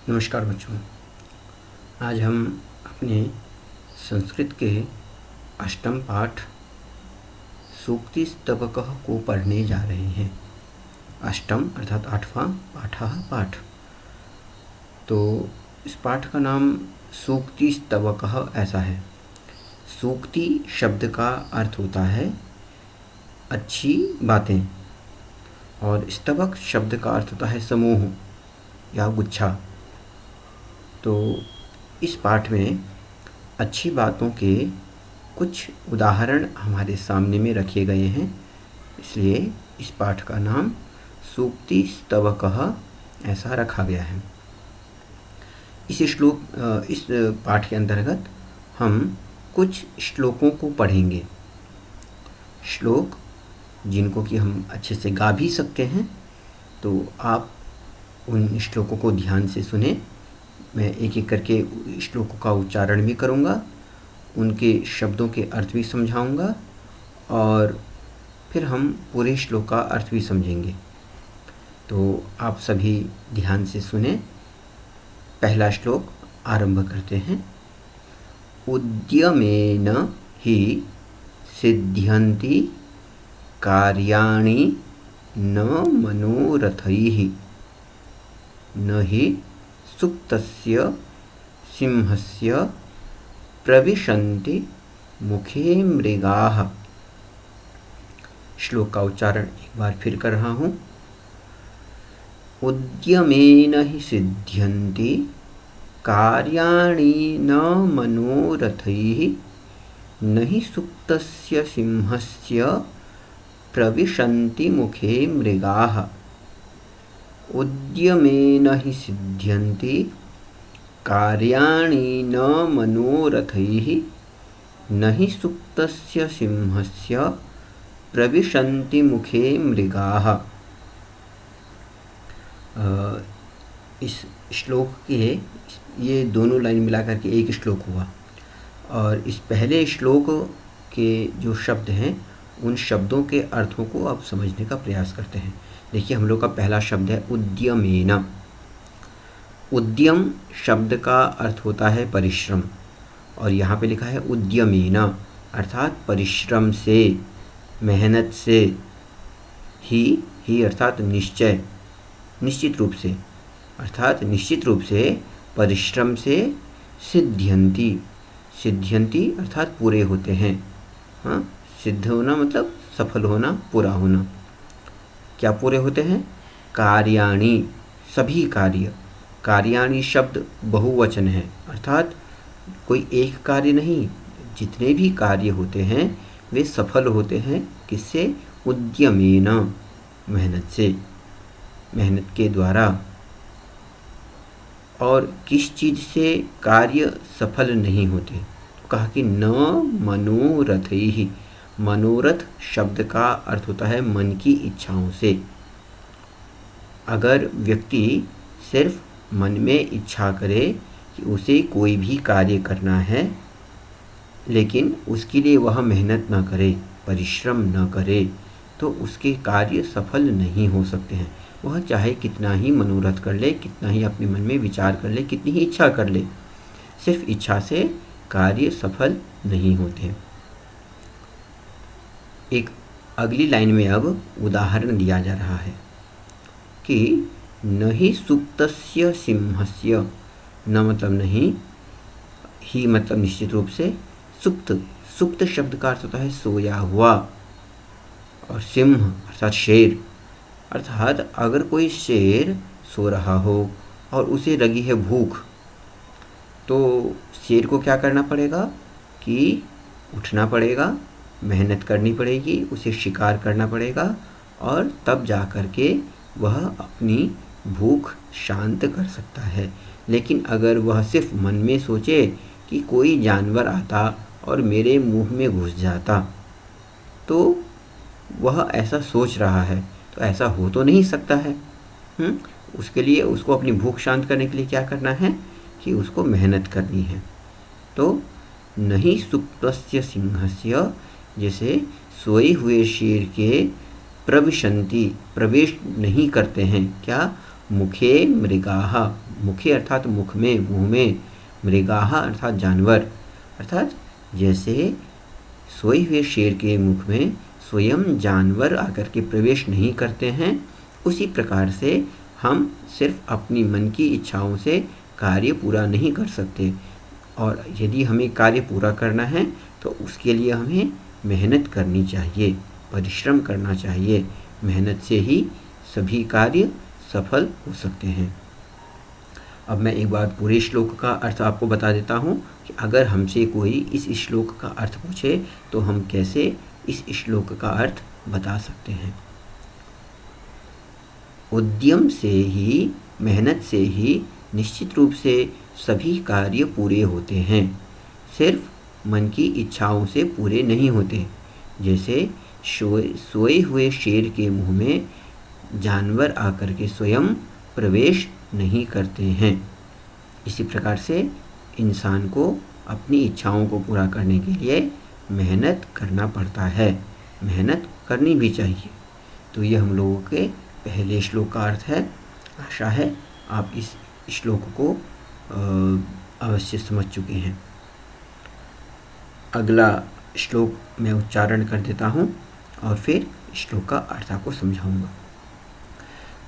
नमस्कार बच्चों। आज हम अपने संस्कृत के अष्टम पाठ सूक्तिस्तवकः को पढ़ने जा रहे हैं। अष्टम अर्थात आठवां पाठ। तो इस पाठ का नाम सूक्तिस्तवकः ऐसा है। सूक्ति शब्द का अर्थ होता है अच्छी बातें और स्तवक शब्द का अर्थ होता है समूह या गुच्छा। तो इस पाठ में अच्छी बातों के कुछ उदाहरण हमारे सामने में रखे गए हैं, इसलिए इस पाठ का नाम सूक्तिस्तवकः ऐसा रखा गया है। इस पाठ के अंतर्गत हम कुछ श्लोकों को पढ़ेंगे। श्लोक जिनको कि हम अच्छे से गा भी सकते हैं, तो आप उन श्लोकों को ध्यान से सुने। मैं एक एक करके श्लोकों का उच्चारण भी करूँगा, उनके शब्दों के अर्थ भी समझाऊँगा और फिर हम पूरे श्लोक का अर्थ भी समझेंगे। तो आप सभी ध्यान से सुने। पहला श्लोक आरंभ करते हैं। उद्यमेन हि सिद्ध्यन्ति कार्याणि न मनोरथैः न हि सुप्तस्य सिंहस्य प्रविशन्ति मुखे मृगाः। श्लोक का उच्चारण एक बार फिर कर रहा हूँ। उद्यमेन हि सिद्ध्यन्ति कार्याणि न मनोरथैः न हि सुप्तस्य सिंहस्य प्रविशन्ति मुखे मृगाः। उद्यमेन हि सिद्ध्यन्ति कार्याणि न मनोरथैः न हि सुप्तस्य सिंहस्य प्रविशन्ति मुखे मृगाः। इस श्लोक के ये दोनों लाइन मिलाकर के एक श्लोक हुआ और इस पहले श्लोक के जो शब्द हैं उन शब्दों के अर्थों को आप समझने का प्रयास करते हैं। देखिए, हम लोग का पहला शब्द है उद्यमेन। उद्यम शब्द का अर्थ होता है परिश्रम और यहाँ पे लिखा है उद्यमेन अर्थात परिश्रम से, मेहनत से। ही अर्थात निश्चय, निश्चित रूप से, अर्थात निश्चित रूप से परिश्रम से। सिद्ध्यन्ति, सिद्ध्यन्ति अर्थात पूरे होते हैं। हाँ, सिद्ध होना मतलब सफल होना, पूरा होना। क्या पूरे होते हैं? कार्याणि, सभी कार्य। कार्याणि शब्द बहुवचन है, अर्थात कोई एक कार्य नहीं, जितने भी कार्य होते हैं वे सफल होते हैं। किससे? उद्यमेन, मेहनत से, मेहनत के द्वारा। और किस चीज़ से कार्य सफल नहीं होते? तो कहा कि न मनोरथैः। मनोरथ शब्द का अर्थ होता है मन की इच्छाओं से। अगर व्यक्ति सिर्फ मन में इच्छा करे कि उसे कोई भी कार्य करना है, लेकिन उसके लिए वह मेहनत न करे, परिश्रम न करे, तो उसके कार्य सफल नहीं हो सकते हैं। वह चाहे कितना ही मनोरथ कर ले, कितना ही अपने मन में विचार कर ले, कितनी ही इच्छा कर ले, सिर्फ इच्छा से कार्य सफल नहीं होते। एक अगली लाइन में अब उदाहरण दिया जा रहा है कि न हि सुप्तस्य सिंहस्य। न मतलब नहीं, ही मतलब निश्चित रूप से, सुप्त, सुप्त शब्द का अर्थ होता है सोया हुआ, और सिंह अर्थात शेर। अर्थात अगर कोई शेर सो रहा हो और उसे लगी है भूख, तो शेर को क्या करना पड़ेगा कि उठना पड़ेगा, मेहनत करनी पड़ेगी, उसे शिकार करना पड़ेगा और तब जा कर के वह अपनी भूख शांत कर सकता है। लेकिन अगर वह सिर्फ मन में सोचे कि कोई जानवर आता और मेरे मुंह में घुस जाता, तो वह ऐसा सोच रहा है, तो ऐसा हो तो नहीं सकता है। उसके लिए उसको अपनी भूख शांत करने के लिए क्या करना है कि उसको मेहनत करनी है। तो नहीं सुप्तस्य सिंहस्य, जैसे सोए हुए शेर के प्रविशन्ति, प्रवेश नहीं करते हैं, क्या? मुखे मृगाः, मुखे अर्थात मुख में, मुँह में, मृगाः अर्थात जानवर, अर्थात जैसे सोए हुए शेर के मुख में स्वयं जानवर आकर के प्रवेश नहीं करते हैं, उसी प्रकार से हम सिर्फ अपनी मन की इच्छाओं से कार्य पूरा नहीं कर सकते। और यदि हमें कार्य पूरा करना है तो उसके लिए हमें मेहनत करनी चाहिए, परिश्रम करना चाहिए। मेहनत से ही सभी कार्य सफल हो सकते हैं। अब मैं एक बार पूरे श्लोक का अर्थ आपको बता देता हूँ कि अगर हमसे कोई इस श्लोक का अर्थ पूछे तो हम कैसे इस श्लोक का अर्थ बता सकते हैं। उद्यम से ही, मेहनत से ही निश्चित रूप से सभी कार्य पूरे होते हैं, सिर्फ मन की इच्छाओं से पूरे नहीं होते। जैसे सोए हुए शेर के मुंह में जानवर आकर के स्वयं प्रवेश नहीं करते हैं, इसी प्रकार से इंसान को अपनी इच्छाओं को पूरा करने के लिए मेहनत करना पड़ता है, मेहनत करनी भी चाहिए। तो ये हम लोगों के पहले श्लोक का अर्थ है। आशा है आप इस श्लोक को अवश्य समझ चुके हैं। अगला श्लोक मैं उच्चारण कर देता हूँ और फिर श्लोक का अर्थ आपको समझाऊंगा।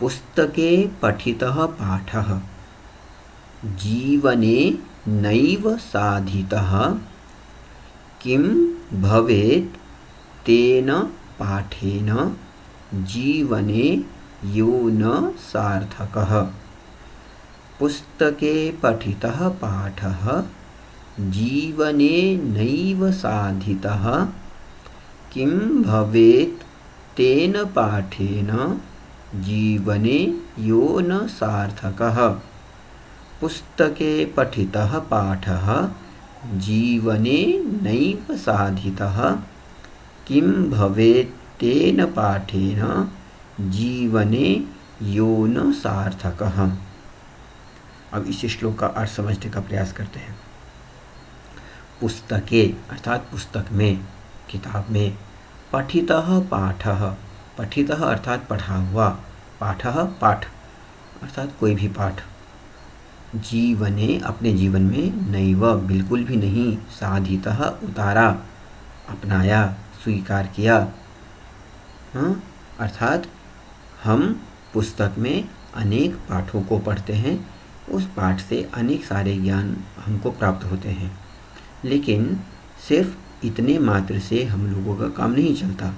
पुस्तके पठितः पाठः जीवने नैव साधितः किं भवेत् तेन पाठेन जीवने यो न सार्थकः। पुस्तके पठितः पाठः जीवने नैव साधितः किं भवेत् तेन पाठेन जीवने यो न सार्थकः। पुस्तके पठितः पाठः जीवने नैव साधितः किं भवेत् तेन पाठेन जीवने यो न सार्थकः। अब इस श्लोक का अर्थ समझने का प्रयास करते हैं। पुस्तके अर्थात पुस्तक में, किताब में, पठितः पाठः, पठितः अर्थात पढ़ा हुआ, पाठः पाठ अर्थात कोई भी पाठ, जीवने अपने जीवन में, नैव बिल्कुल भी नहीं, साधितः उतारा, अपनाया, स्वीकार किया। अर्थात हम पुस्तक में अनेक पाठों को पढ़ते हैं, उस पाठ से अनेक सारे ज्ञान हमको प्राप्त होते हैं, लेकिन सिर्फ इतने मात्र से हम लोगों का काम नहीं चलता।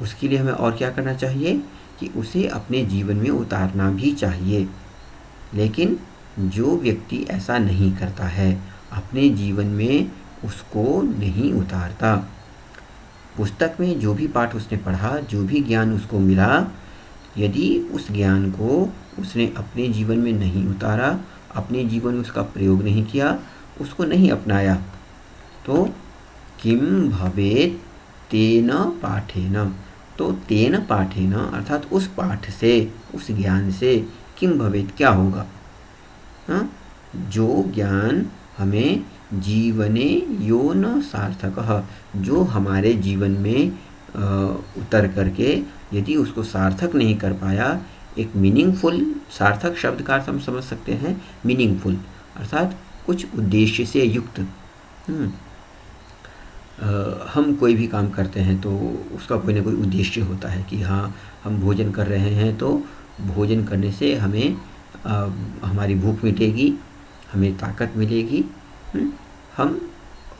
उसके लिए हमें और क्या करना चाहिए कि उसे अपने जीवन में उतारना भी चाहिए। लेकिन जो व्यक्ति ऐसा नहीं करता है, अपने जीवन में उसको नहीं उतारता, पुस्तक में जो भी पाठ उसने पढ़ा, जो भी ज्ञान उसको मिला, यदि उस ज्ञान को उसने अपने जीवन में नहीं उतारा, अपने जीवन में उसका प्रयोग नहीं किया, उसको नहीं अपनाया, तो किम भवेत् तेन पाठेन, तो तेन पाठेन अर्थात उस पाठ से, उस ज्ञान से किम भवेत् क्या होगा। जो ज्ञान हमें जीवने यो न सार्थकः, जो हमारे जीवन में उतर करके यदि उसको सार्थक नहीं कर पाया, एक मीनिंगफुल, सार्थक शब्द का अर्थ हम समझ सकते हैं मीनिंगफुल अर्थात कुछ उद्देश्य से युक्त। हम कोई भी काम करते हैं तो उसका कोई ना कोई उद्देश्य होता है कि हाँ, हम भोजन कर रहे हैं तो भोजन करने से हमें हमारी भूख मिटेगी, हमें ताकत मिलेगी, हम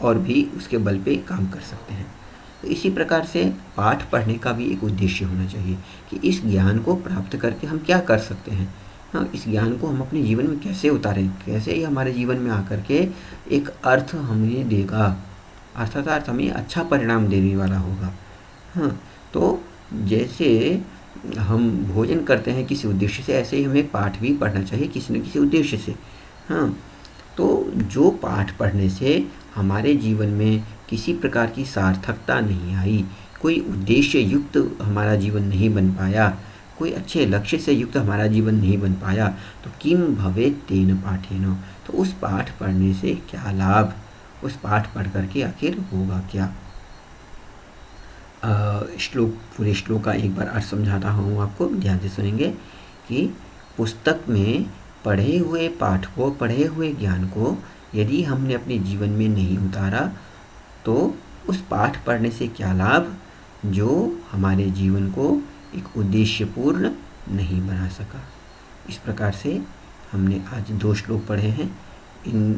और भी उसके बल पे काम कर सकते हैं। तो इसी प्रकार से पाठ पढ़ने का भी एक उद्देश्य होना चाहिए कि इस ज्ञान को प्राप्त करके हम क्या कर सकते हैं। हाँ, इस ज्ञान को हम अपने जीवन में कैसे उतारें, कैसे ये हमारे जीवन में आकर के एक अर्थ हमें देगा, अर्थात हमें अच्छा परिणाम देने वाला होगा। हाँ, तो जैसे हम भोजन करते हैं किसी उद्देश्य से, ऐसे ही हमें पाठ भी पढ़ना चाहिए किसी न किसी उद्देश्य से। हाँ, तो जो पाठ पढ़ने से हमारे जीवन में किसी प्रकार की सार्थकता नहीं आई, कोई उद्देश्य युक्त हमारा जीवन नहीं बन पाया, कोई अच्छे लक्ष्य से युक्त हमारा जीवन नहीं बन पाया, तो किम भवेत् तेन पाठेन, तो उस पाठ पढ़ने से क्या लाभ, उस पाठ पढ़ करके आखिर होगा क्या। पूरे श्लोक का एक बार अर्थ समझाता हूँ आपको, ध्यान से सुनेंगे कि पुस्तक में पढ़े हुए पाठ को, पढ़े हुए ज्ञान को यदि हमने अपने जीवन में नहीं उतारा तो उस पाठ पढ़ने से क्या लाभ, जो हमारे जीवन को एक उद्देश्यपूर्ण नहीं बना सका। इस प्रकार से हमने आज 2 श्लोक पढ़े हैं। इन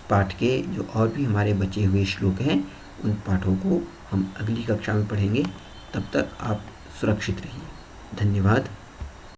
पाठ के जो और भी हमारे बचे हुए श्लोक हैं उन पाठों को हम अगली कक्षा में पढ़ेंगे। तब तक आप सुरक्षित रहिए। धन्यवाद।